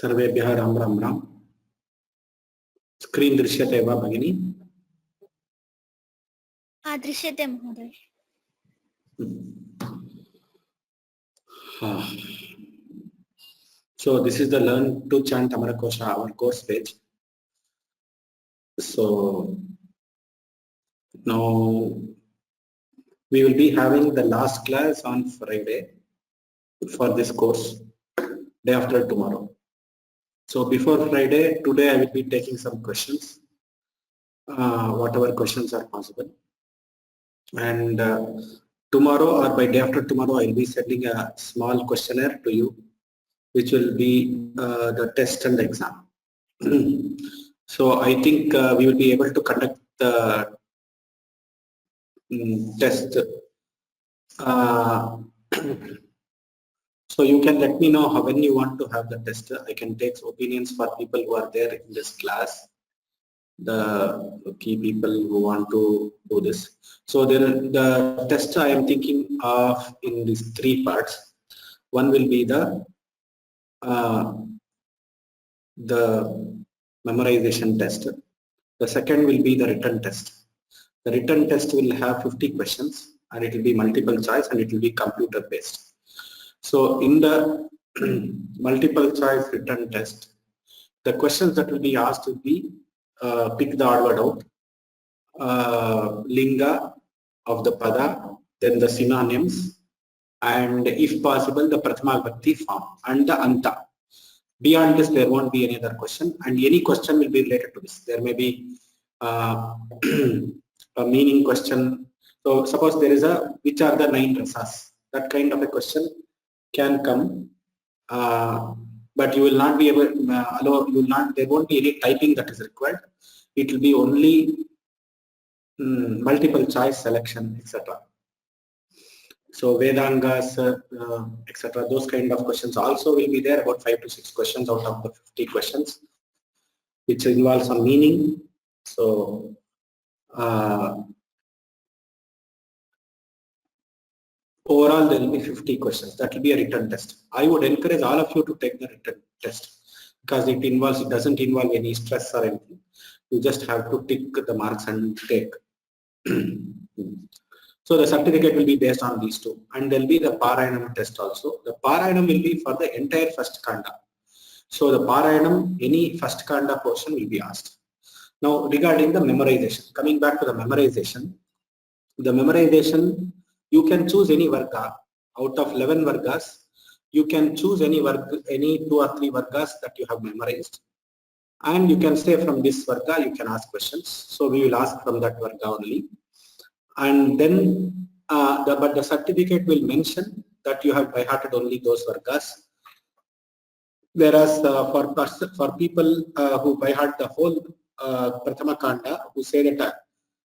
सर्वेभ्यः राम राम राम। स्क्रीन दृश्यते वा भगिनी? दृश्यते महोदय। So this is the Learn to Chant Amarakosha, our course page. So now we will be having the last class on Friday for this course, day after tomorrow. So before Friday, today I will be taking some questions, whatever questions are possible. And tomorrow or by day after tomorrow, I will be sending a small questionnaire to you, which will be the test and the exam. So I think we will be able to conduct the test. So you can let me know when you want to have the test. I can take opinions for people who are there in this class, the key people who want to do this. So the test I am thinking of in these three parts. One will be the memorization test. The second will be the written test. The written test will have 50 questions and it will be multiple choice and it will be computer based. So in the multiple choice written test, the questions that will be asked will be pick the odd word out, linga of the pada, then the synonyms, and if possible the prathama vibhakti form and the anta. Beyond this, there won't be any other question, and any question will be related to this. There may be a meaning question. So suppose there is a which are the 9 rasas, that kind of a question can come, but you will not be able there won't be any typing that is required. It will be only multiple choice selection, etc. So Vedangas, etc. Those kind of questions also will be there, about 5 to 6 questions out of the 50 questions, which involves some meaning. So overall there will be 50 questions. That will be a written test. I would encourage all of you to take the written test because it doesn't involve any stress or anything. You just have to tick the marks and take. So the certificate will be based on these two, and there will be the Parayanam test also. The Parayanam will be for the entire first kanda. So the Parayanam, any first kanda portion will be asked. Now regarding the memorization, coming back to the memorization, you can choose any varga. Out of 11 vargas, you can choose any 2 or 3 vargas that you have memorized. And you can say from this varga you can ask questions. So we will ask from that varga only. And then but the certificate will mention that you have by hearted only those vargas. Whereas for people who by heart the whole prathama kanda, who say that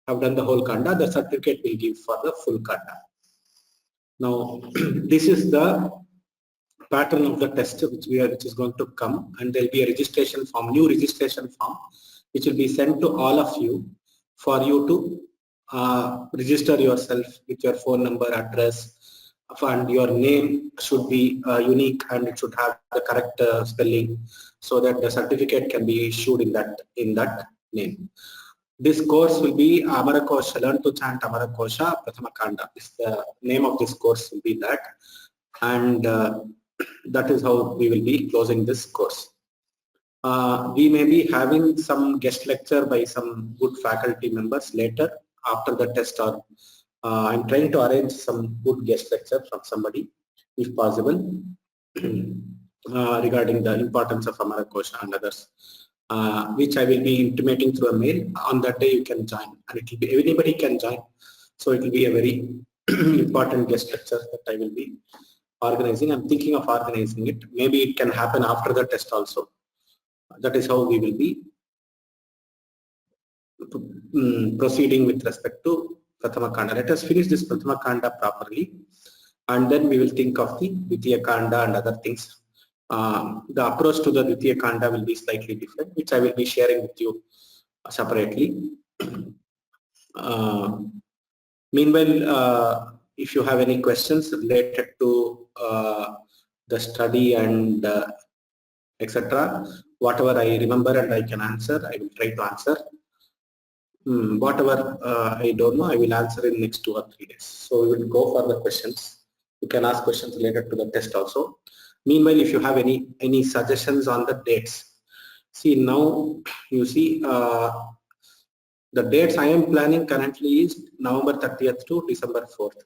I have done the whole kanda, the certificate will give for the full kanda. Now this is the pattern of the test which is going to come, and there will be a registration form, new registration form, which will be sent to all of you for you to register yourself with your phone number, address, and your name should be unique and it should have the correct spelling, so that the certificate can be issued in that name. This course will be Amarakosha, Learn to Chant Amarakosha Prathama Kanda. The name of this course will be that, and that is how we will be closing this course. We may be having some guest lecture by some good faculty members later after the test, or I'm trying to arrange some good guest lecture from somebody if possible regarding the importance of Amarakosha and others, which I will be intimating through a mail. On that day you can join, and it will be anybody can join. So it will be a very important guest lecture that I will be organizing. I'm thinking of organizing it. Maybe it can happen after the test also. That is how we will be proceeding with respect to Prathama Kanda. Let us finish this Prathama Kanda properly, and then we will think of the Dvitiya Kanda and other things. The approach to the Dvitiya Kanda will be slightly different, which I will be sharing with you separately. Meanwhile, if you have any questions related to the study and etc. Whatever I remember and I can answer, I will try to answer. Whatever I don't know, I will answer in next 2 or 3 days. So we will go for the questions. You can ask questions related to the test also. Meanwhile, if you have any suggestions on the dates, see now you see the dates I am planning currently is November 30th to December 4th.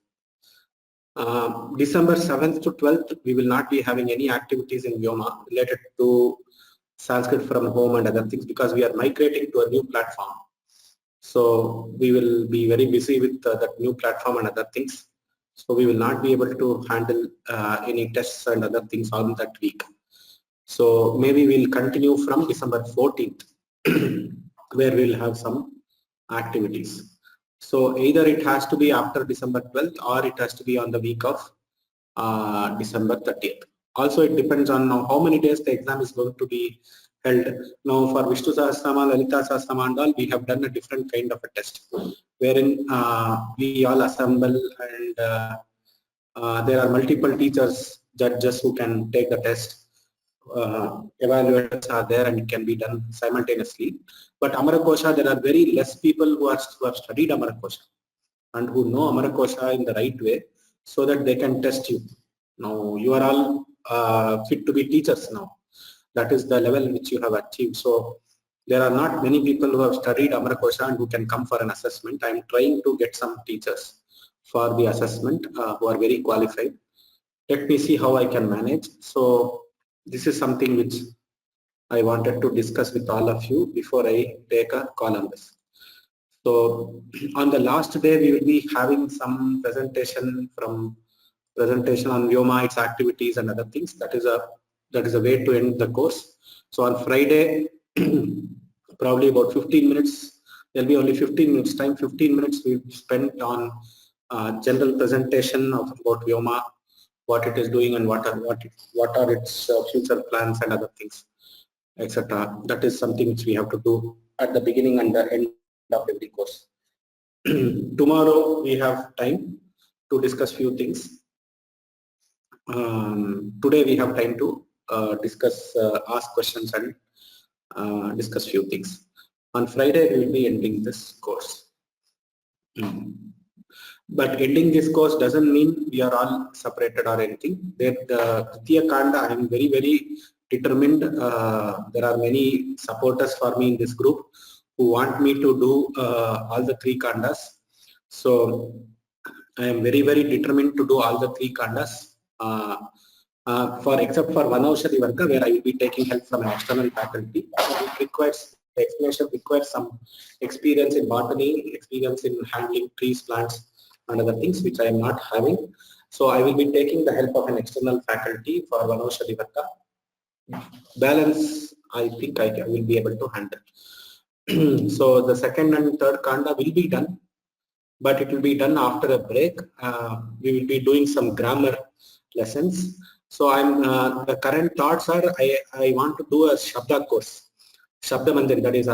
December 7th to 12th, we will not be having any activities in Vyoma related to Sanskrit from home and other things because we are migrating to a new platform. So we will be very busy with that new platform and other things. So we will not be able to handle any tests and other things on that week. So maybe we'll continue from December 14th where we'll have some activities. So either it has to be after December 12th or it has to be on the week of December 30th. Also, it depends on how many days the exam is going to be held. Now, for Vishnu Sahasranama, Lalita Sahasranama and all, we have done a different kind of a test wherein we all assemble and there are multiple teachers, judges who can take the test. Evaluators are there and it can be done simultaneously. But Amarakosha, there are very less people who have studied Amarakosha and who know Amarakosha in the right way so that they can test you. Now you are all fit to be teachers now. That is the level which you have achieved. So there are not many people who have studied Amarakosha and who can come for an assessment. I am trying to get some teachers for the assessment who are very qualified. Let me see how I can manage. So this is something which I wanted to discuss with all of you before I take a call on this. So on the last day, we will be having some presentation on Vyoma, its activities and other things. That is a way to end the course. So on Friday, probably about 15 minutes, there'll be only 15 minutes time. 15 minutes we spent on general presentation about Vyoma, what it is doing and what are its future plans and other things, etc. That is something which we have to do at the beginning and the end of every course. Tomorrow we have time to discuss few things. Today we have time to ask questions and discuss few things. On Friday we will be ending this course. But ending this course doesn't mean we are all separated or anything. The Tritiya Kanda, I am very, very determined. There are many supporters for me in this group who want me to do all the 3 Kandas. So I am very, very determined to do all the 3 Kandas. Except for Vanaushadhi Varga, where I will be taking help from an external faculty. The explanation requires some experience in botany, experience in handling trees, plants, and other things which I am not having. So I will be taking the help of an external faculty for Vanaushadhi Varga. Balance, I think I will be able to handle. So the second and third Kanda will be done, but it will be done after a break. We will be doing some grammar lessons. So the current thoughts are I want to do a Shabda course, Shabda Mandir, that is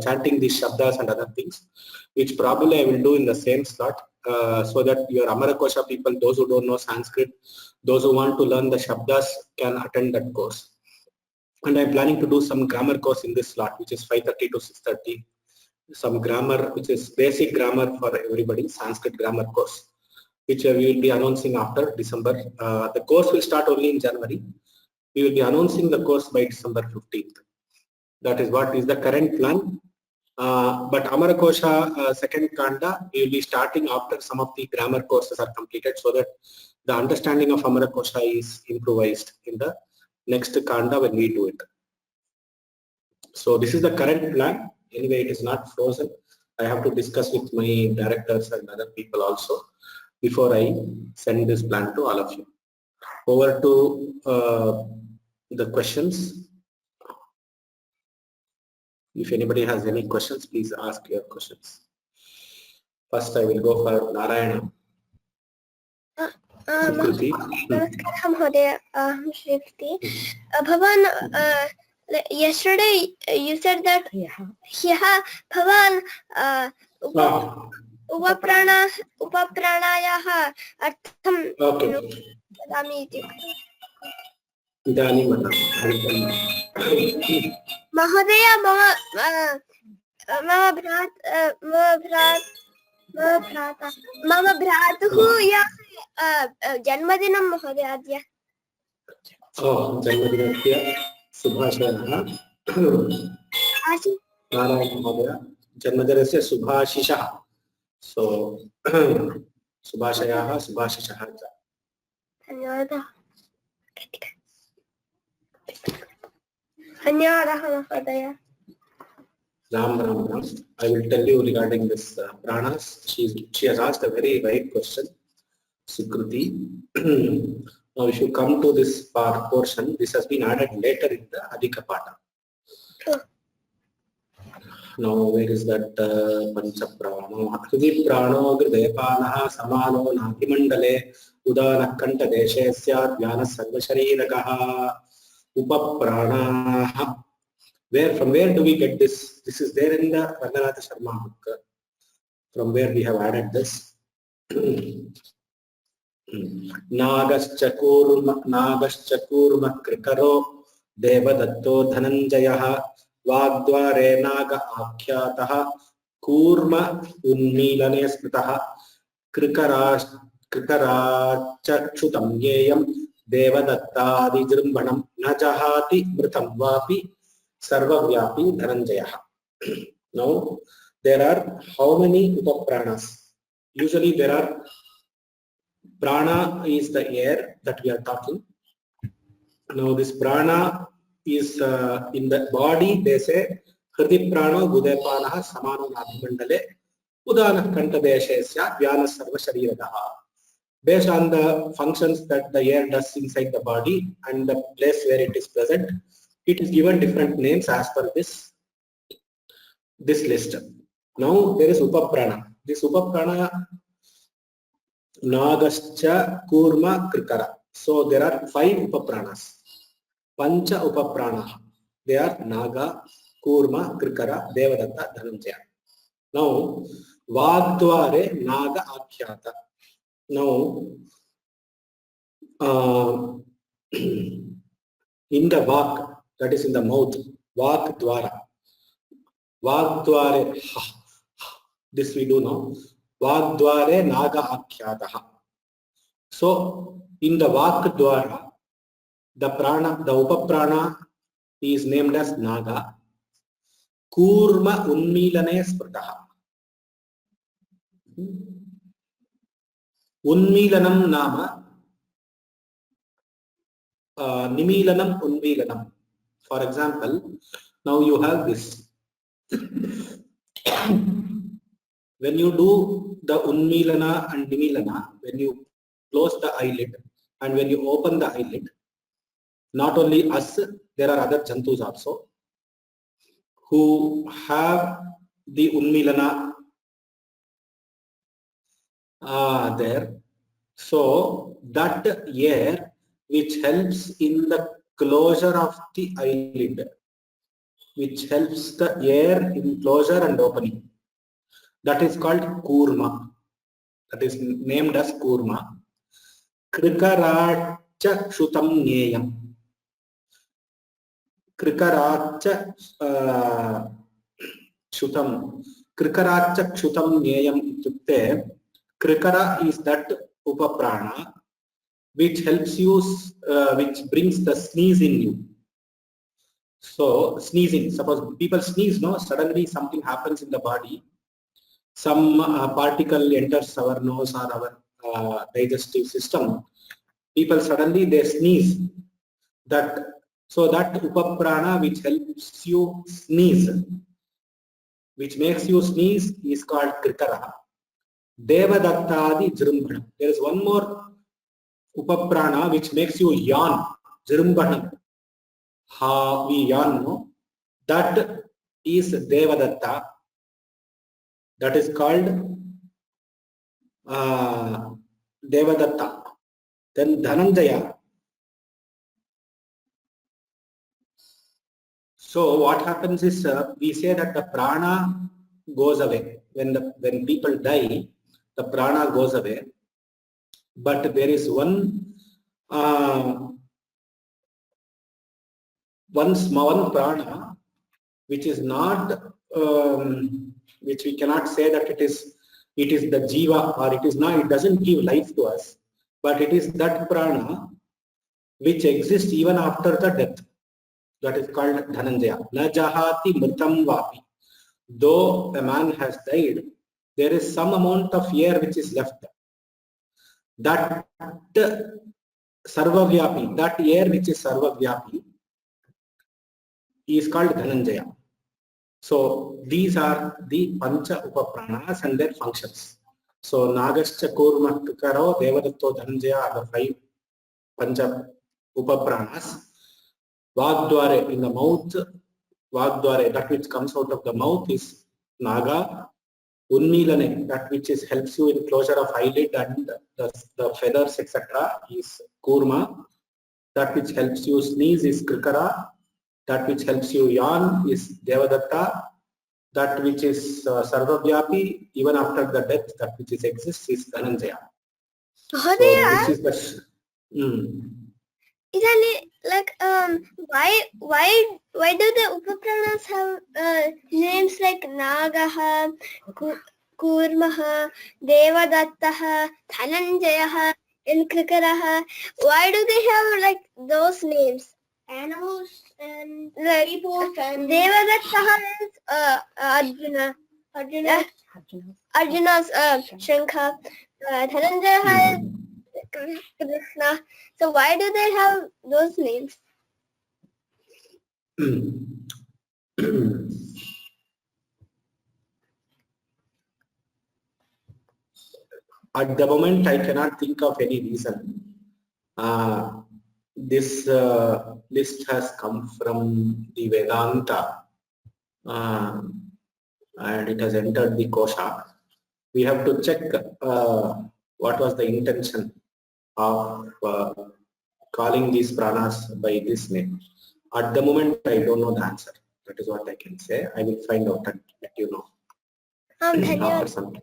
chanting these Shabdas and other things, which probably I will do in the same slot so that your Amarakosha people, those who don't know Sanskrit, those who want to learn the Shabdas can attend that course. And I'm planning to do some grammar course in this slot, which is 5:30 to 6:30. Some grammar, which is basic grammar for everybody, Sanskrit grammar course, which we will be announcing after December. The course will start only in January. We will be announcing the course by December 15th. That is what is the current plan. But Amarakosha second Kanda, we will be starting after some of the grammar courses are completed so that the understanding of Amarakosha is improvised in the next Kanda when we do it. So this is the current plan. Anyway, it is not frozen. I have to discuss with my directors and other people also before I send this plan to all of you. Over to the questions. If anybody has any questions, please ask your questions. First, I will go for Narayana. Namaskar, Mahodaya. Shrifti. Bhavan, yesterday you said that here Bhavan upapranayah artham Okay. vadami iti. Idanimana. Mahodaya, मम भ्रातुः यः जन्मदिनं महोदय अद्य जन्मदिनस्य शुभाशयः नारायण महोदय जन्मदिनस्य शुभाशिषः सो शुभाशयाः शुभाशिषः च धन्यवादः धन्यवादः महोदय Ram Ram Ram. I will tell you regarding this pranas. She has asked a very right question, Sukriti. Now, if you come to this portion, this has been added later in the Adhika Pata. Now, where is that Pancha Prano? Hridi Prano Gridepanaha Samano Nakimandale Udana Kanta Deshe Syat Vyana Sarvasharirakaha Upapranaha. From where do we get this? This is there in the Ranganatha Sharma book. From where we have added this. Nagaschakurma Krikaro Devadatto Dhananjayaha Vagdware Naga Akhyataha Kurma Unmilane Smritaha Krikarachakshutam Yeyam Devadattadi Jrimbanam Najahati Mritam Vapi Sarvavyapi Dhananjayaha. Now, there are how many upapranas? Usually there are, prana is the air that we are talking. Now this prana is in the body, they say, Hridi prano gudepanaha samano nadimandale udana kantadeshesya vyana sarva shariradaha. Based on the functions that the air does inside the body and the place where it is present, it is given different names as per this list. Now there is upaprana. This upaprana nagascha kurma krikara. So there are 5 upapranas. Pancha upaprana. They are naga, kurma, krikara, devadatta, dhananjaya. Now vagdware naga akhyata. Now in the vak, that is in the mouth, vak dwara. Vagdware, this we do now. Vagdware naga akhyataha. So in the Vakdwara, the upaprana is named as naga. Kurma unmilane smritaha. Unmilanam nama nimilanam unmilanam. For example, now you have this. When you do the unmilana and nimilana, when you close the eyelid and when you open the eyelid, not only us, there are other jantus also who have the unmilana there. So that air which helps in the closure of the eyelid, which helps the air in closure and opening, that is called kurma. That is named as kurma. Krikaracha kshutam nyeyam. Krikaracha kshutam. Krikaracha kshutam nyeyam ityukte. Krikara is that upaprana which helps you, which brings the sneeze in you. So sneezing, suppose people sneeze, no, suddenly something happens in the body. Some particle enters our nose or our digestive system. People suddenly they sneeze. So that upaprana which helps you sneeze, which makes you sneeze, is called krikara. Devadattadi jrimbhanam. There is one more upaprana which makes you yawn, jrimbhanam. We yawn, no? That is devadatta. That is called devadatta. Then dhananjaya. So what happens is we say that the prana goes away when people die. The prana goes away, but there is one one prana, which is not, which we cannot say that it is the jiva, or it is not, it doesn't give life to us, but it is that prana which exists even after the death. That is called Dhananjaya. Na jahati mritam vapi. Though a man has died, there is some amount of air which is left. That sarvavyapi, that air which is sarvavyapi, is called Dhananjaya. So these are the Pancha Upapranas and their functions. So Nagascha Kurma Tukaro Devadatto Dhananjaya are the 5 Pancha Upapranas. Vagdware, in the mouth, Vagdware, that which comes out of the mouth, is Naga. Unmilane, that which is helps you in closure of eyelid and the feathers, etc., is Kurma. That which helps you sneeze is Krikara. That which helps you yawn is Devadatta. That which is Sarvavyapi, even after the death, that which is exists, is Dhananjaya. So this is the like why do the Upapranas have names like Nagaha, Kurmaha, Devadattaha, Dhananjayaha, and Krikaraha? Why do they have like those names? Animals and like, people. Devadattaha is Arjuna's Shankha. Dhananjayaha is Krishna. So why do they have those names? At the moment, I cannot think of any reason. This list has come from the Vedanta, and it has entered the Kosha. We have to check what was the intention of calling these pranas by this name. At the moment, I don't know the answer. That is what I can say. I will find out and let you know after some time.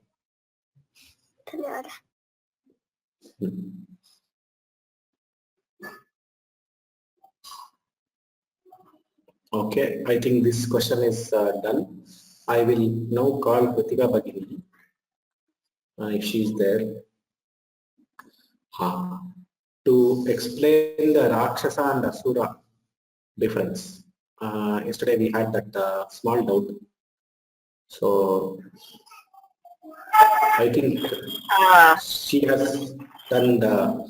Okay, I think this question is done. I will now call Pratika Bhagini, if she is there, to explain the Rakshasa and Asura difference. Yesterday we had that small doubt. So I think she has done the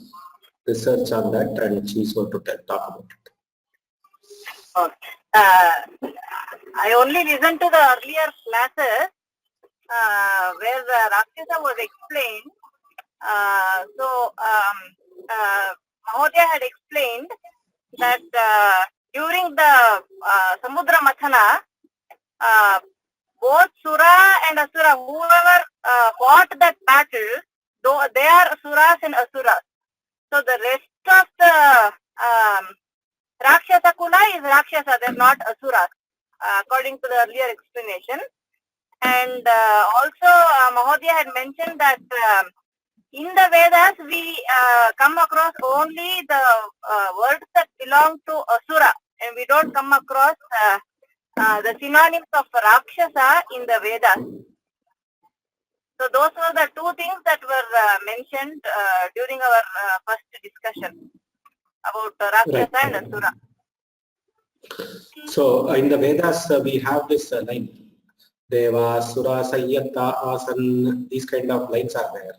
research on that and she is going to talk about it. Okay. I only listened to the earlier classes where the Rakshasa was explained. Mahodaya had explained that during the Samudra Mathana, both Sura and Asura, whoever fought that battle, though they are Suras and Asuras. So the rest of the Rakshasa Kula is Rakshasa, they're not Asuras, according to the earlier explanation. And also Mahodaya had mentioned that in the Vedas we come across only the words that belong to Asura, and we don't come across the synonyms of Rakshasa in the Vedas. So those were the two things that were mentioned during our first discussion about Rakshasa and Asura. So in the Vedas we have this line, Deva, Sura, Sayyata, Asan, these kind of lines are there,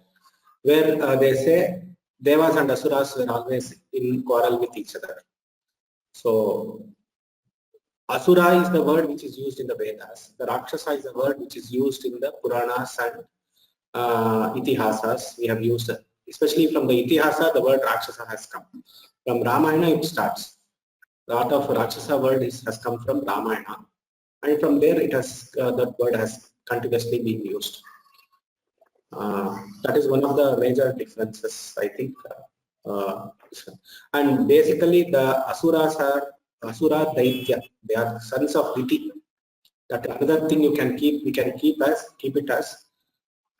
where they say Devas and Asuras were always in quarrel with each other. So Asura is the word which is used in the Vedas. The Rakshasa is the word which is used in the Puranas and Itihasas. We have used, especially from the Itihasa, the word Rakshasa has come. From Ramayana it starts. The art of Rakshasa word has come from Ramayana, and from there it has that word has continuously been used. That is one of the major differences, I think. And basically the Asuras are Asura Daitya. They are sons of Diti. That another thing you can keep, we can keep it as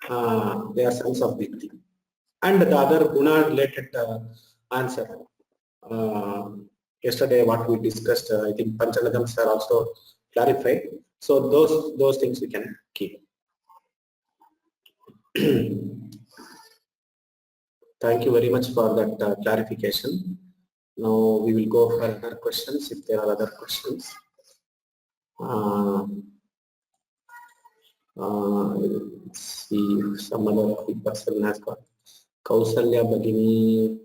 they are sons of Diti. And the other guna related answer. yesterday what we discussed, I think Panchaladam sir also clarified. So those things we can keep. Thank you very much for that clarification. Now we will go for other questions if there are other questions. Let's see if some other person has got. Kausalya Bhagini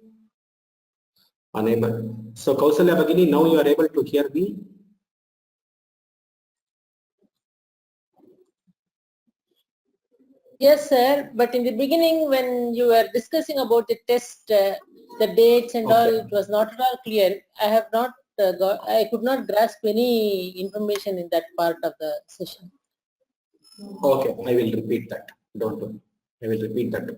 unable. So Kausalya Bhagini, now you are able to hear me. Yes, sir. But in the beginning, when you were discussing about the test, the dates and all, it was not at all clear. I have not I could not grasp any information in that part of the session. Okay, I will repeat that. Don't worry. I will repeat that.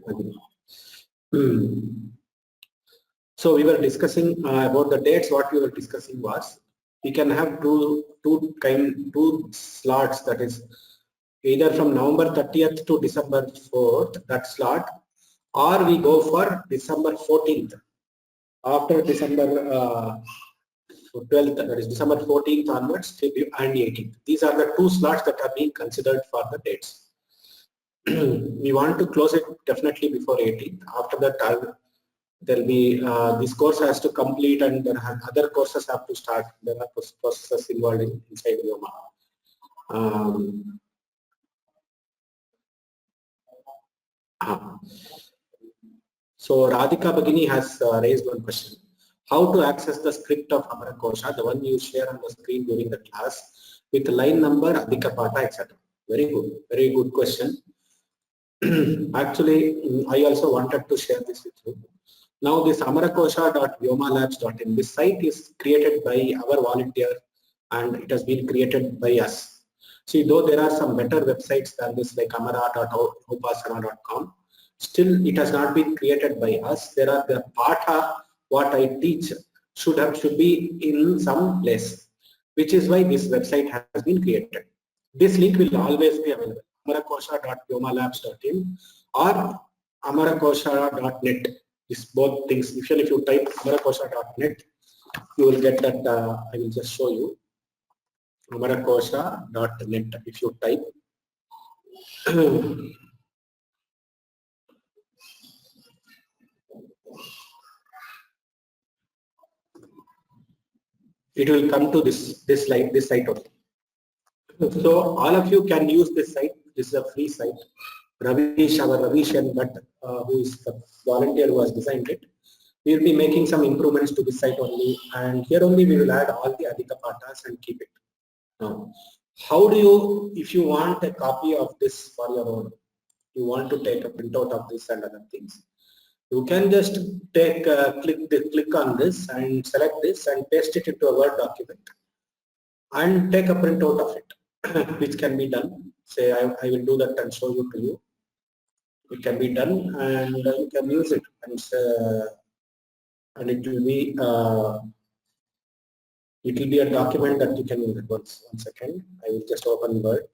So we were discussing about the dates. What we were discussing was we can have two slots, that is either from November 30th to December 4th, that slot, or we go for December 14th. After December 12th, that is December 14th onwards and 18th. These are the two slots that are being considered for the dates. We want to close it definitely before 18th. After that, there will be this course has to complete, and there are other courses have to start. There are processes involved inside Vyoma. So Radhika Bhagini has raised one question. How to access the script of Amarakosha, the one you share on the screen during the class, with line number, Adhika Patha, etc. Very good question. Actually, I also wanted to share this with you. Now this amarakosha.vyomalabs.in, this site is created by our volunteer and it has been created by us. See, though there are some better websites than this like amara.upasana.com, still it has not been created by us. There are the Patha, what I teach should be in some place, which is why this website has been created. This link will always be available, amarakosha.vyomalabs.in or amarakosha.net. These both things, even if you type amarakosha.net, you will get that. I will just show you amarakosha.net. If you type, it will come to this site only. So all of you can use this site. This is a free site. Ravish and Bhatt, who is the volunteer who has designed it, we will be making some improvements to this site only, and here only we will add all the Adhika Pathas and keep it. Now, how do you, if you want a copy of this for your own, you want to take a printout of this and other things, you can just take click on this and select this and paste it into a Word document and take a printout of it, which can be done. Say I will do that and show you to you. It can be done and you can use it, and it will be a document that you can use it. One second, I will just open Word.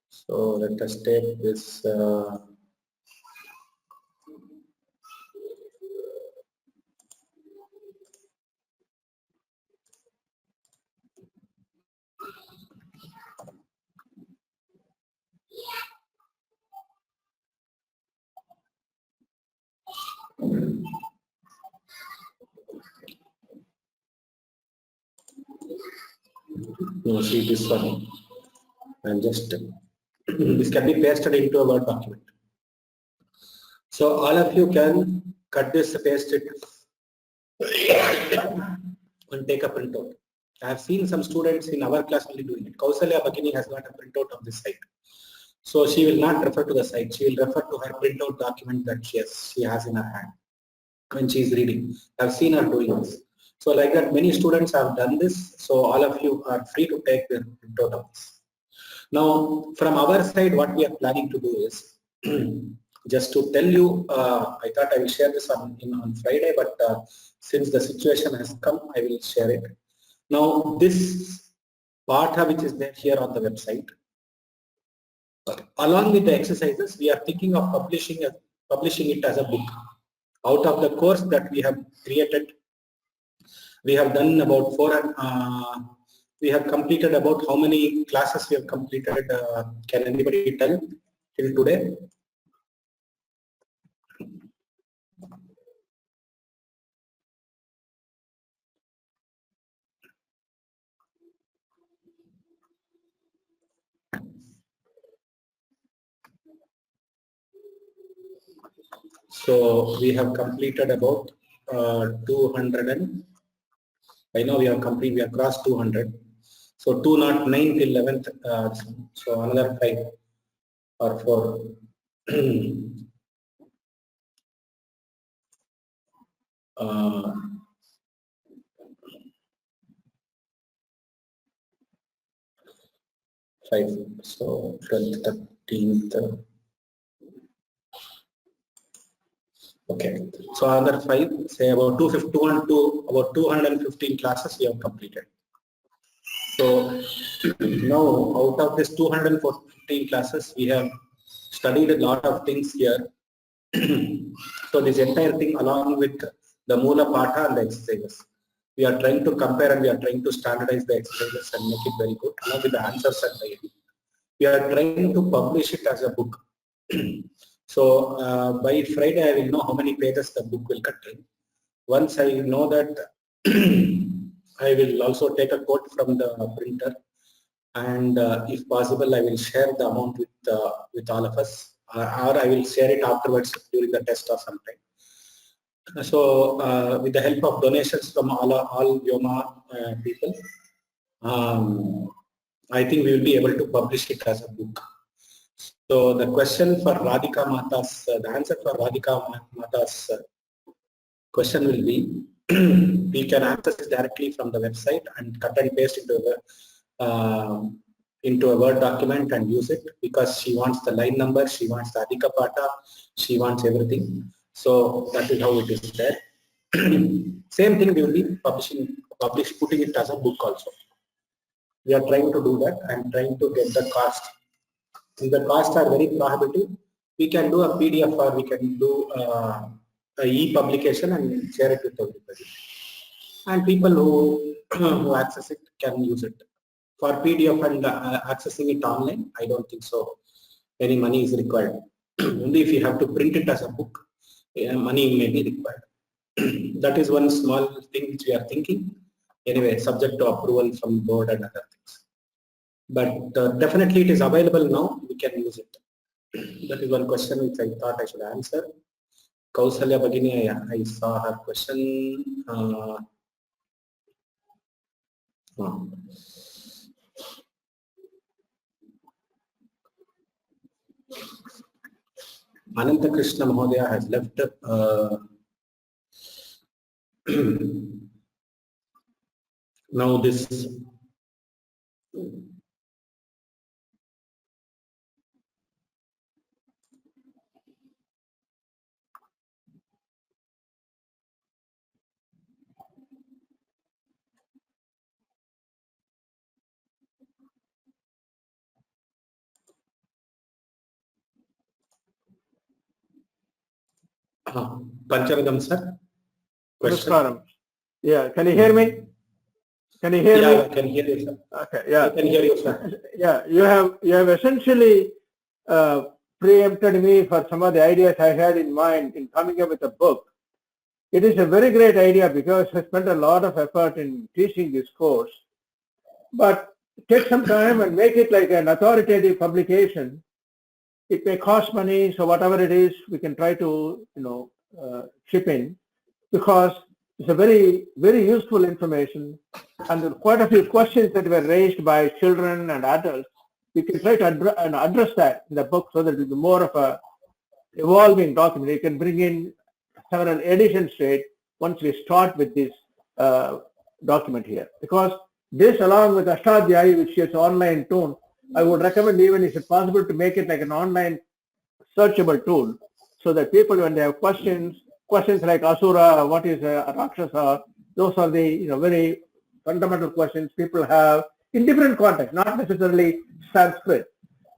So let us take this. You see this one, and just this can be pasted into a Word document. So all of you can cut this, paste it, and take a printout. I have seen some students in our class only doing it. Kausalya Bhagini has got a printout of this site. So she will not refer to the site. She will refer to her printout document that she has in her hand when she is reading. I have seen her doing this. So like that, many students have done this. So all of you are free to take the printout of this. Now, from our side, what we are planning to do is, just to tell you, I thought I will share this on Friday, but since the situation has come, I will share it. Now, this Patha which is there here on the website, Along with the exercises, we are thinking of publishing it as a book. Out of the course that we have created, we have done about we have completed about how many classes we have completed? Can anybody tell till today? So we have completed about 200 and I know we have crossed 200. So 209 till 11th. So another 5 or 4. 5. So 12th, 13th. Okay. So another 5. Say about 215 classes we have completed. So now out of this 215 classes, we have studied a lot of things here. So this entire thing along with the Moola Patha and the exercises. We are trying to compare and we are trying to standardize the exercises and make it very good along with the answers and the we are trying to publish it as a book. So by Friday, I will know how many pages the book will contain. Once I know that, I will also take a quote from the printer, and if possible, I will share the amount with all of us, or I will share it afterwards during the test or sometime. So with the help of donations from all Vyoma people, I think we will be able to publish it as a book. So the question for Radhika Mata's, the answer for Radhika Mata's question will be, we can access this directly from the website and cut and paste into a Word document and use it, because she wants the line number, she wants the Adhika Pata, she wants everything. So that is how it is there. Same thing we will be putting it as a book also. We are trying to do that and trying to get the cost. If the costs are very prohibitive, we can do a PDF or we can do a e-publication and share it with everybody. And people who access it can use it. For PDF and accessing it online, I don't think so any money is required. Only if you have to print it as a book, money may be required. That is one small thing which we are thinking. Anyway, subject to approval from board and other things. But definitely it is available now, we can use it. That is one question which I thought I should answer. Kausalya Bhagini, I saw her question. Ananta Krishna Mahodaya has left. Now this Pancharadam sir. Namaskaram. Yeah, can you hear me? Can you hear me? Yeah, I can hear you, sir. Okay, yeah. I can hear you, sir. Yeah, you have essentially preempted me for some of the ideas I had in mind in coming up with a book. It is a very great idea because I spent a lot of effort in teaching this course. But take some time and make it like an authoritative publication. It may cost money, so whatever it is, we can try to chip in, because it's a very, very useful information, and there are quite a few questions that were raised by children and adults. We can try to address that in the book so that it will be more of a evolving document. You can bring in several editions to it once we start with this document here, because this, along with Ashtadhyayi, which is online tool, I would recommend, even if it's possible, to make it like an online searchable tool, so that people, when they have questions like Asura, what is a Rakshasa, those are the very fundamental questions people have in different contexts, not necessarily Sanskrit.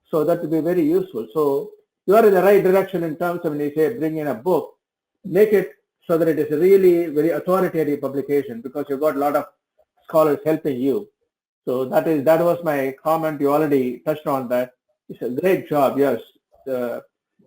So that will be very useful. So you are in the right direction in terms of when you say bring in a book, make it so that it is a really very authoritative publication, because you've got a lot of scholars helping you. So that was my comment. You already touched on that. It's a great job, yes.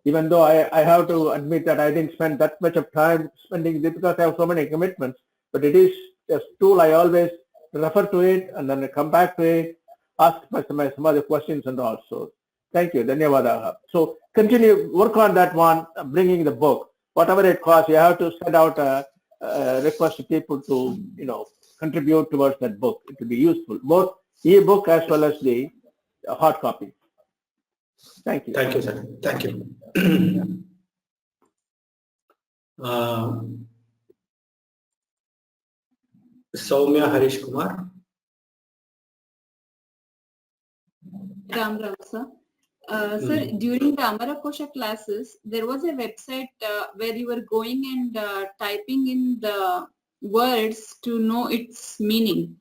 Even though I have to admit that I didn't spend that much of time spending it because I have so many commitments, but it is a tool. I always refer to it and then I come back to it, ask some other questions and all. So thank you, Dhanyavada. So continue, work on that one, bringing the book. Whatever it costs, you have to send out a request to people to, contribute towards that book. It will be useful, both e-book as well as the hard copy. Thank you. Thank you, sir. Thank you. Soumya Harish Kumar. Ram, sir. Sir, during the Amarakosha classes, there was a website where you were going and typing in the words to know its meaning.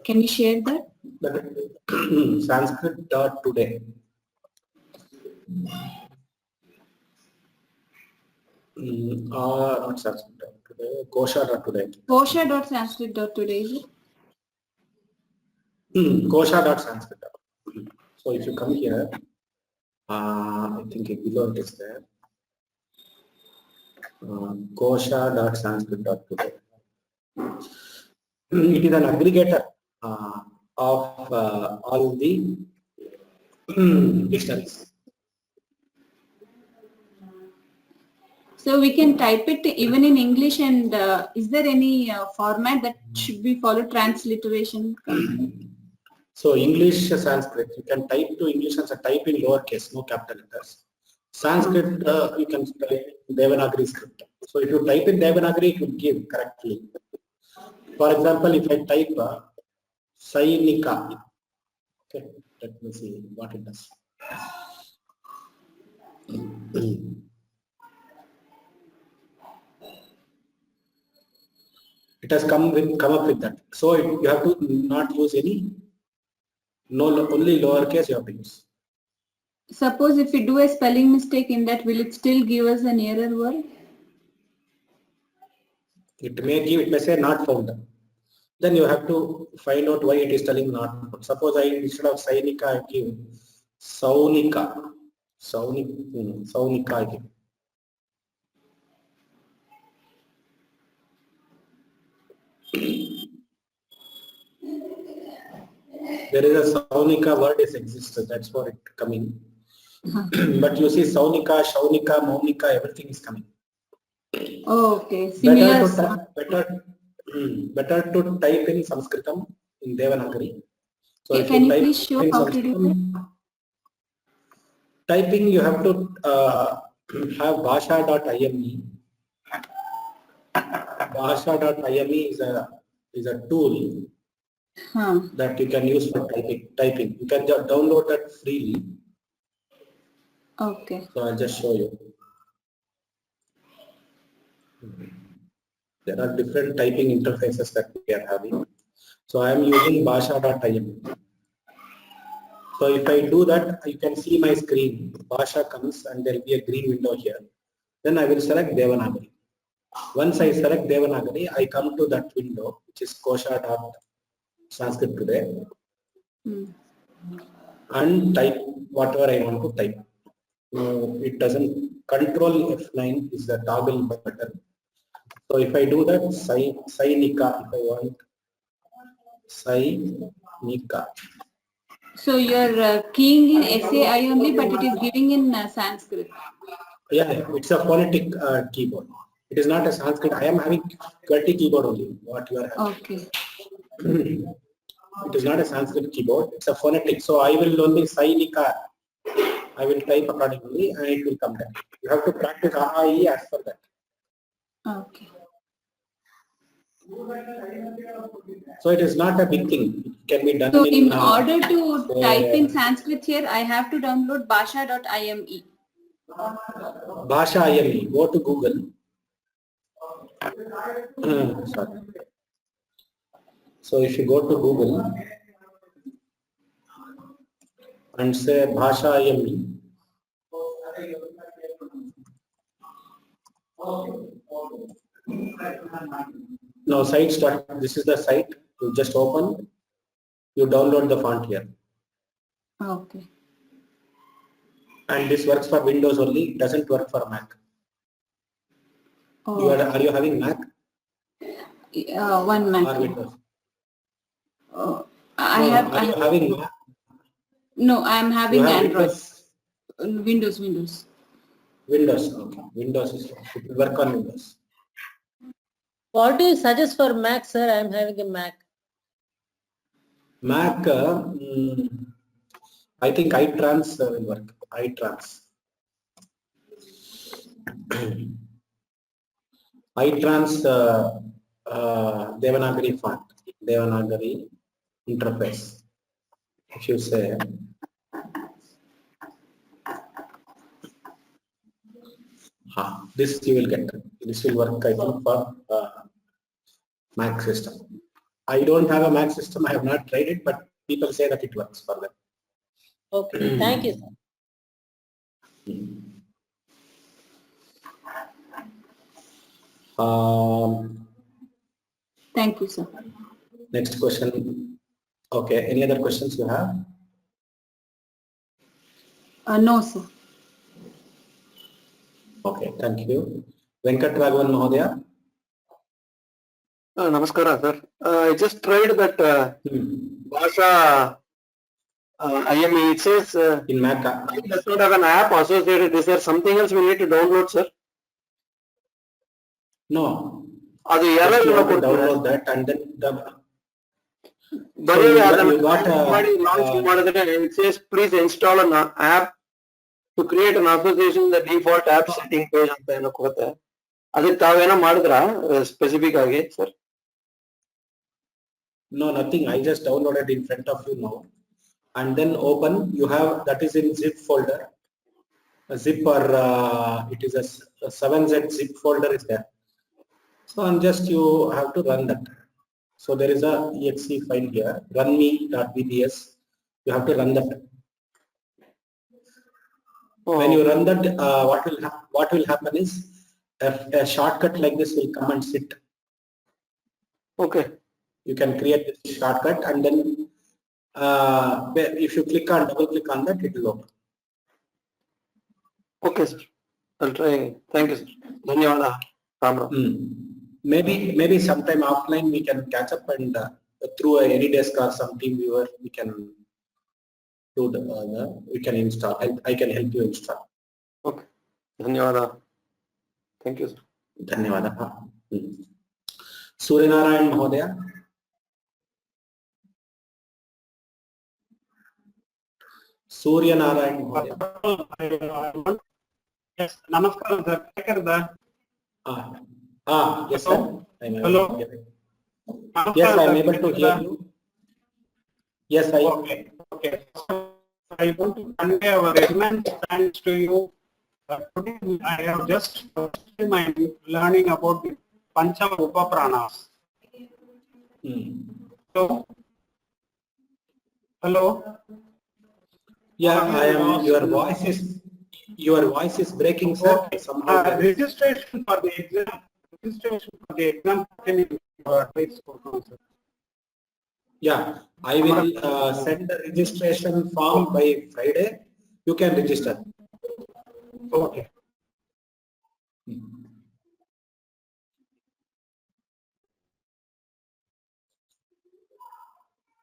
Can you share that? Sanskrit.today. Not Sanskrit.today. Kosha.today. Kosha.sanskrit.today, is it? Kosha.sanskrit. So if you come here, I think below it is there. Kosha.sanskrit.today. It is an aggregator of all the dictionaries. So we can type it even in English, and is there any format that should be followed, transliteration? So English, Sanskrit, you can type to English and type in lowercase, no capital letters. Sanskrit, you can type in Devanagari script. So if you type in Devanagari, it will give correctly. For example, if I type Sainika, okay, let me see what it does. It has come up with that. So you have to not use any, only lowercase you have to use. Suppose if we do a spelling mistake in that, will it still give us an error word? It may say not found. Then you have to find out why it is telling not found. Suppose instead of Sainika, I give Saunika. Saunika I give. There is a Saunika word is existed, that's what it coming. But you see Saunika, Shaunika, Maunika, everything is coming. Oh, okay. Similar. Better to type in Sanskritam in Devanagari. So Okay, can you please show how to do that? Typing, you have to have bhasha.ime. Bhasha.ime is a tool that you can use for typing. You can just download that freely. Okay. So I'll just show you. There are different typing interfaces that we are having. So I am using bhasha.ime. So if I do that, you can see my screen. Bhasha comes and there will be a green window here. Then I will select Devanagari. Once I select Devanagari, I come to that window, which is Kosha.Sanskrit today, and type whatever I want to type. It doesn't. Control F9 is the toggle button. So if I do that, Sainika, if I want Sainika. So you're keying in SAI only, but it is giving in Sanskrit. Yeah, it's a phonetic keyboard. It is not a Sanskrit. I am having QWERTY keyboard only, what you are having. Okay. It is not a Sanskrit keyboard. It's a phonetic. So I will only Sainika. I will type accordingly and it will come back. You have to practice AAE as per that. Okay. So it is not a big thing. It can be done So in order to type in Sanskrit here, I have to download bhasha.ime. Bhasha.ime. Go to Google. Sorry. So if you go to Google, and say Bhasha IME. Now site start. This is the site. You just open. You download the font here. Okay. And this works for Windows only. It doesn't work for Mac. Oh, Are you having Mac one or Mac. Windows? I No, have. are you having Mac? No, I am having You have Android. Windows? Windows. Windows. Okay. Windows is it will work on Windows. What do you suggest for Mac, sir? I am having a Mac. Mac, I think iTrans will work. iTrans. iTrans Devanagari font, Devanagari interface. If you say this, you will get. This will work, I think, for Mac system. I don't have a Mac system. I have not tried it, but people say that it works for them. Okay, thank you, sir. Thank you, sir. Next question. Okay, any other questions you have? No, sir. Okay, thank you. Venkat Raghavan Mahodaya. Namaskara, sir. I just tried that Bhasha IME. It says In Mac. it does not have an app associated. Is there something else we need to download, sir? No. Just you have to download that and then it says please install an app to create an association in the default app setting page. Specific sir? No, nothing. I just downloaded in front of you now. And then open. You have that is in zip folder. A zip or it is a 7Z zip folder is there. So and just you have to run that. So there is a exe file here, runme.vbs. You have to run that. When you run that, what will happen is a shortcut like this will come and sit. Okay. You can create this shortcut and then if you double click on that, it will open. Okay, sir. I'll try. Thank you, sir. Dhanyawada. Maybe sometime offline we can catch up and through any desk or some team viewer we can do we can install. I can help you install. Okay. Dhanyawada. Thank you, sir. Dhanyawada. Suryanarayan Mahodaya. Suryanarayan Mahodaya. Yes, namaskaram, sir. Yes, sir. Hello. Yes, I am able to hear you. Yes, I. Okay. I want to convey our immense thanks to you. Today I have just my learning about the Panchama Upapranas. So, hello. Yeah, I am. Your voice is breaking, sir. Somehow. Registration for the exam. Can you please go on, sir? Yeah, I will send the registration form by Friday. You can register. Okay.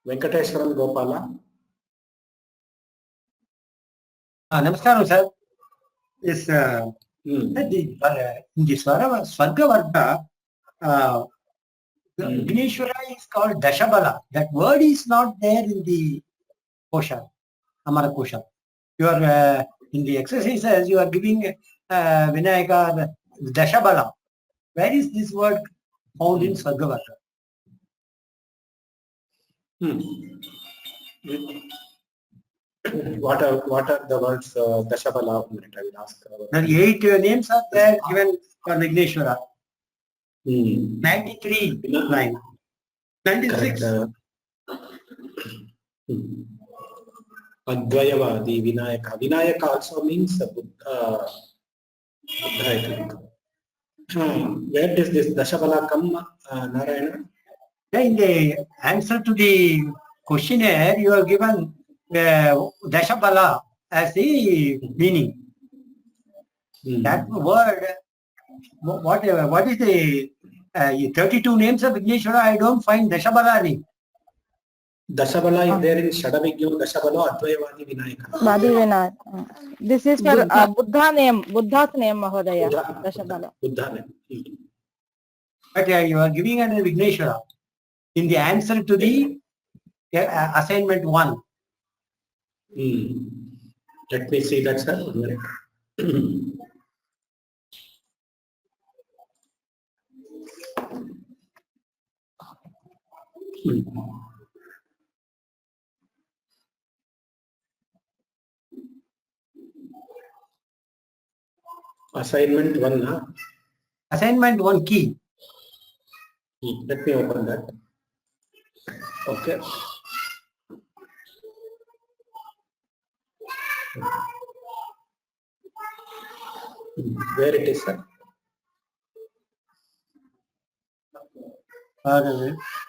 Venkateshwaran Gopala. Namaskaram, sir. Yes, in the Swarga Varga, Vigneshwara is called Dashabala. That word is not there in the Kosha, Amarakosha. You are in the exercises, you are giving Vinayaka Dashabala. Where is this word found in Swarga Varga? What are the words Dashabala? I will ask. The 8 names are there given for Vigneshwara. 93 line. 96. Advayavadi Vinayaka. Vinayaka also means Buddha, I think. Where does this Dashabala come, Narayana? In the answer to the questionnaire, you have given Dashabala as the meaning. That word, what is the 32 names of Vigneshwara? I don't find Dashabala name. Dashabala is there in Shadavigyo, Dashabala, Advayavadi Vinayaka. Vadi Vinayaka. This is for Buddha name, Buddha's name, Mahodaya. Dashabala. Buddha name. But you are giving an Vigneshwara in the answer to the assignment 1. Let me see that, sir. 1 minute. Assignment 1, huh? Assignment 1 key. Let me open that. Okay. Where it is, sir?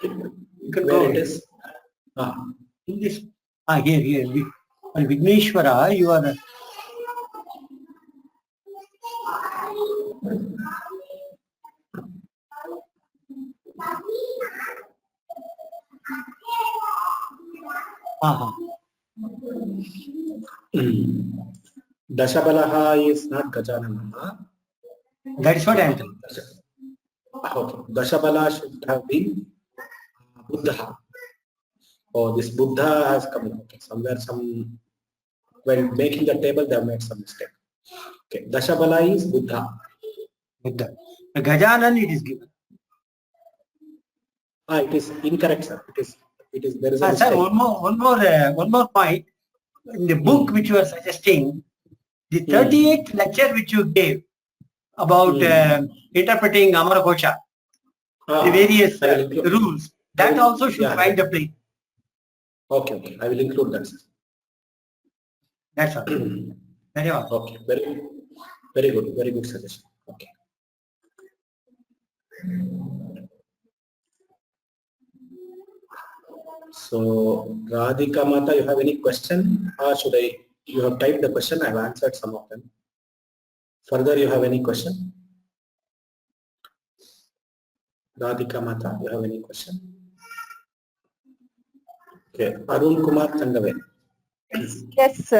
You can Where go. it is? In this, here. Vigneshwara, you are. Dashabalaha is not Gajanana. That is what I am saying. Okay. Dashabala should have been Buddha. Oh, this Buddha has come. Okay. Somewhere, when making the table, they have made some mistake. Okay. Dashabala is Buddha. Buddha. Gajanan it is given. It is incorrect, sir. It is there is a sir, mistake. one more point. In the book which you are suggesting, the 38th lecture which you gave about interpreting Amarakosha, the various rules, that also should find a place. Okay. I will include that, sir. That's all. Very well. Okay. Very good. Very good suggestion. Okay. So, Radhika Mata, you have any question? Or should you have typed the question, I have answered some of them. Further, you have any question? Radhika Mata, you have any question? Okay, Arun Kumar Tangave. Yes,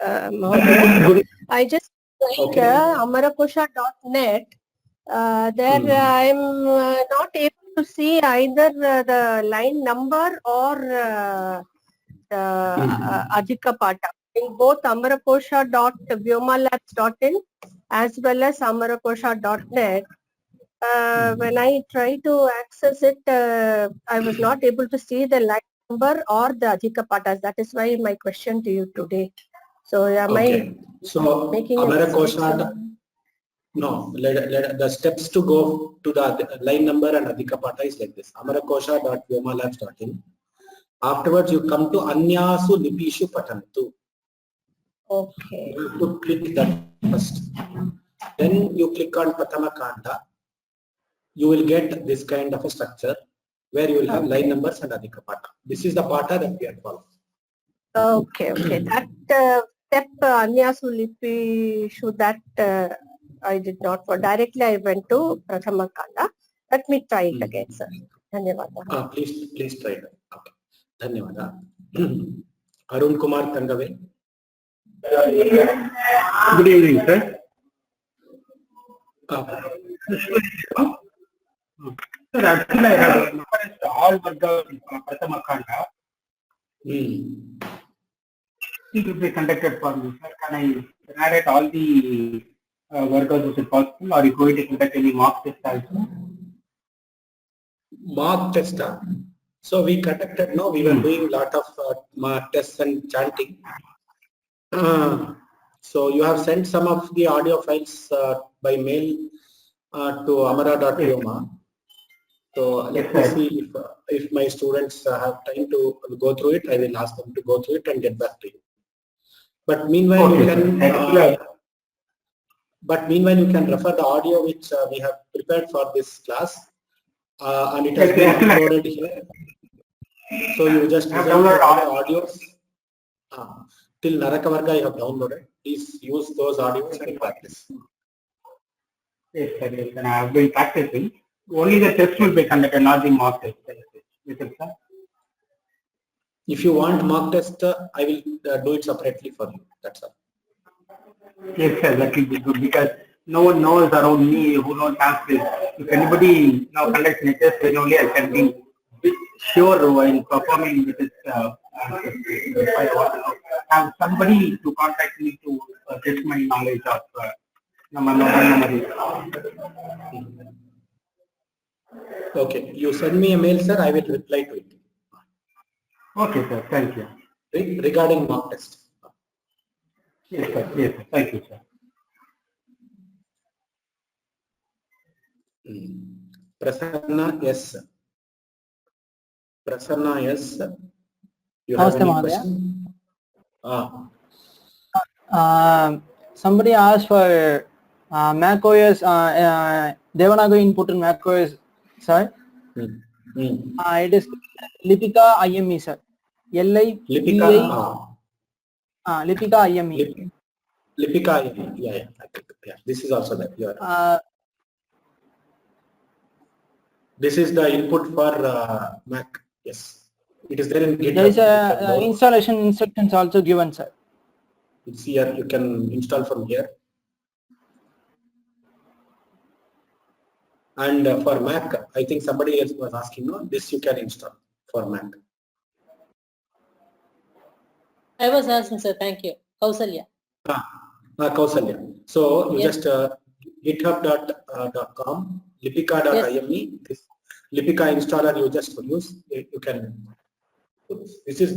Mahodaya. I just tried Amarakosha.net. There I am not able to see either the line number or Adhika Pata. In both Amarakosha.vyomalabs.in as well as Amarakosha.net. When I try to access it, I was not able to see the line number or the Adhika Patas. That is why my question to you today. So am I making Amarakosha? No, the steps to go to the line number and Adhika Pata is like this. Amarakosha.vyomalabs.in. Afterwards, you come to Anyasu Lipishu Patantu. Okay. You have to click that first. Then you click on Pratama Kanda. You will get this kind of a structure where you will have line numbers and Adhika Pata. This is the Pata that we are following. Okay. That step Anyasu Lipishu, that I did not for. Directly I went to Pratama Kanda. Let me try it again, sir. Dhanyavada. Please try it. Okay. Dhanyavada. Arun Kumar Tangave. Good evening, sir. Sir, actually I have memorized all Vargas in Pratama Kanda. It will be conducted for me, sir. Can I narrate all the Vargas? Is it possible? Or are you going to conduct any mock test also? Mock test. So we conducted, we were doing lot of mock tests and chanting. So you have sent some of the audio files by mail to amara.vyoma. So let me see if my students have time to go through it. I will ask them to go through it and get back to you. But meanwhile, Okay, you can. excellent. But meanwhile, you can refer the audio which we have prepared for this class, and it has been uploaded here. So you just listen to all the audios till Narakavarga you have downloaded. Please use those audios and practice. Yes, sir. Yes, and I have been practicing. Only the test will be conducted, not the mock test. Yes, sir. If you want mock test, I will do it separately for you. That's all. Yes, sir. That will be good because no one knows around me who knows Sanskrit. If anybody now conducts a test, then only I can be sure while performing with this. If I want to have somebody to contact me to test my knowledge of memory. Okay, you send me a mail, sir. I will reply to it. Okay, sir. Thank you. Regarding mock test. Yes, sir. Yes, sir. Thank you, sir. Prasanna, yes. Prasanna, yes. You Namaste, have any Mahadaya. question? Somebody asked for macOS Devanagari input in macOS, sir. It is Lipika IME, sir. Lipika IME. Lipika IME. Yeah. Yeah. This is also that. This is the input for Mac. Yes. It is there in GitHub. There is a installation instructions also given, sir. It's here. You can install from here. And for Mac, I think somebody else was asking, no, this you can install for Mac. I was asking, sir. Thank you. Kausalya. Kausalya. So you Yes. just github.com, lipika.ime, this Lipika installer you just use, you can do this. This is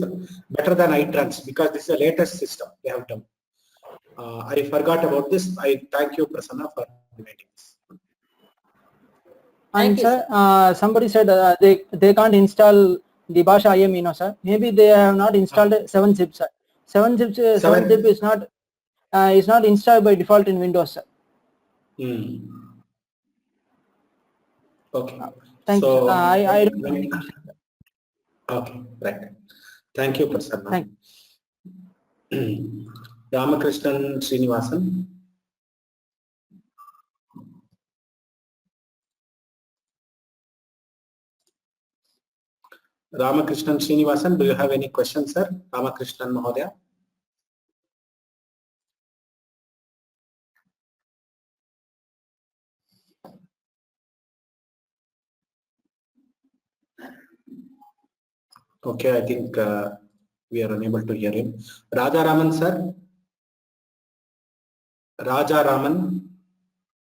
better than iTrans because this is the latest system they have done. I forgot about this. I thank you, Prasanna, for reminding this. And sir, somebody said they can't install the Bhasha IME, no, sir. Maybe they have not installed 7-zip, sir. 7-zip is not installed by default in Windows, sir. Okay. Thank you. So, I don't know. Okay, right. Thank you, Prasanna. Thank Ramakrishnan Srinivasan. Ramakrishnan Srinivasan, do you have any questions, sir? Ramakrishnan Mahodaya. Okay, I think we are unable to hear him. Raja Raman, sir. Raja Raman,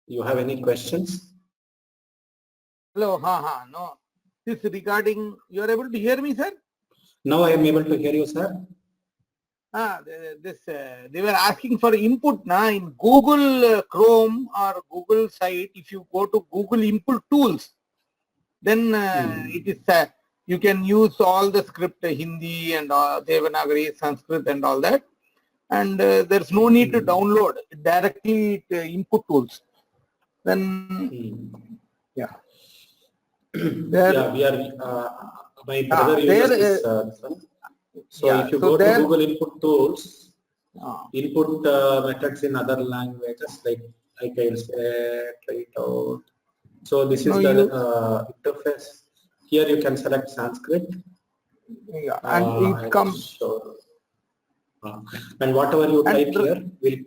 you have any questions? Hello, no. This regarding, you are able to hear me, sir? Now I am able to hear you, sir. They were asking for input in Google Chrome or Google site. If you go to Google input tools, then it is you can use all the script, Hindi and Devanagari, Sanskrit and all that. And there's no need to download directly input tools. Then, yeah. Yeah, we are, my brother uses this one. So yeah, if you go to Google input tools, input methods in other languages, like I can say, try it out. So this is the interface. Here you can select Sanskrit. Yeah, and it comes. And whatever you type here will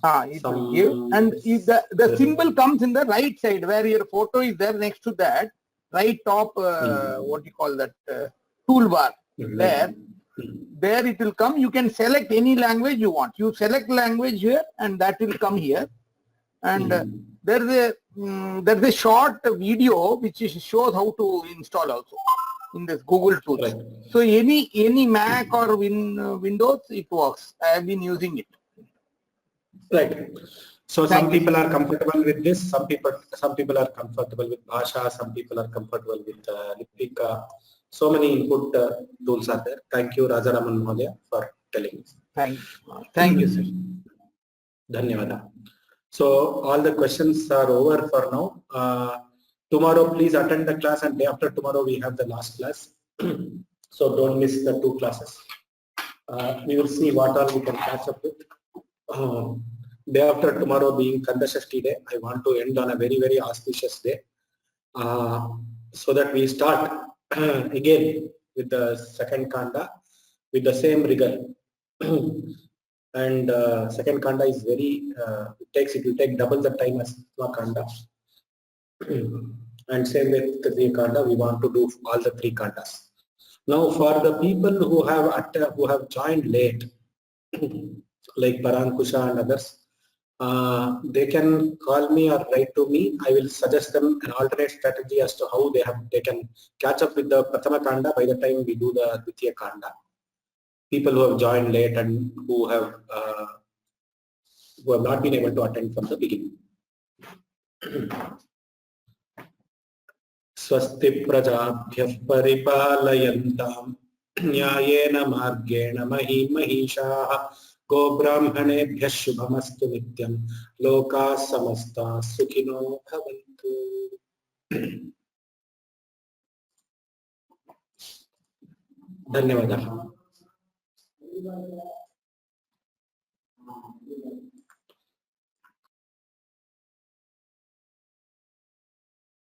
it will give, and if the symbol comes in the right side where your photo is there next to that right top what you call that toolbar there it will come. You can select any language you want. You select language here and that will come here, and there's a short video which shows how to install also in this Google tools. Right. So any Mac or Windows it works. I have been using it. Right. So some people are comfortable with this. Some people are comfortable with Bhasha. Some people are comfortable with Lipika. So many input tools are there. Thank you, Rajaraman Mahodaya, for telling. Thank you, sir. Dhanyavada. So all the questions are over for now. Tomorrow, please attend the class, and day after tomorrow we have the last class. So don't miss the 2 classes. We will see what all we can catch up with. Day after tomorrow being Kanda Shashti day, I want to end on a very, very auspicious day, so that we start again with the second Kanda with the same rigor. And second Kanda is very, it will take double the time as Kanda. And same with the Kanda, we want to do all the 3 Kandas. Now for the people who have joined late, like Amarakosha and others, they can call me or write to me. I will suggest them an alternate strategy as to how they can catch up with the Prathama Kanda by the time we do the Dvitiya Kanda. People who have joined late and who have not been able to attend from the beginning. Swasti prajabhyah paripalayantam nyayena margena mahishaah go brahmanebhyah shubhamastu nityam loka samasta sukhino bhavantu. Dhanyavadah.